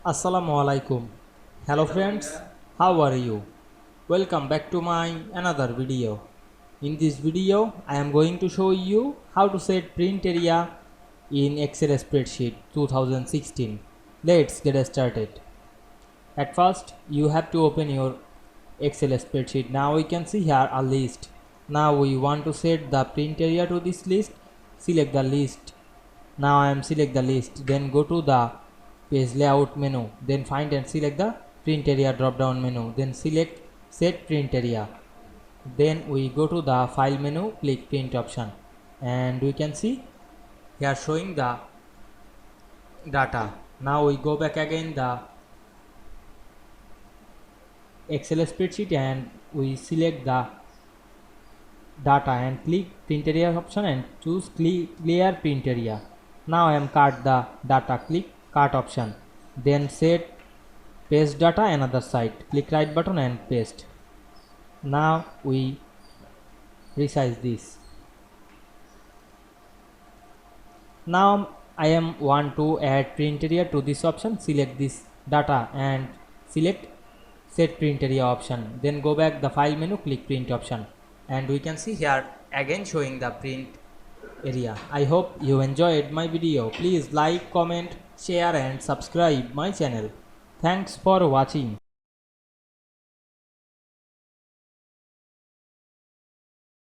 Assalamu Walaikum. Hello friends, how are you? Welcome back to my another video. In this video, I am going to show you how to set print area in Excel spreadsheet 2016. Let's get started. At first, you have to open your Excel spreadsheet. Now we can see here a list. Now we want to set the print area to this list. Select the list. Now I am select the list. Then go to the page layout menu. Then find and select the print area drop down menu. Then select set print area. Then we go to the file menu, click print option, and we can see here showing the data. Now we go back again the Excel spreadsheet and we select the data and click print area option and choose clear print area. Now I am cut the data, click cut option, then set paste data another side, click right button and paste. Now we resize this. Now I am want to add print area to this option. Select this data and select set print area option, then go back the file menu, click print option, and we can see here again showing the print area. I hope you enjoyed my video. Please like, comment, share and subscribe my channel. Thanks for watching.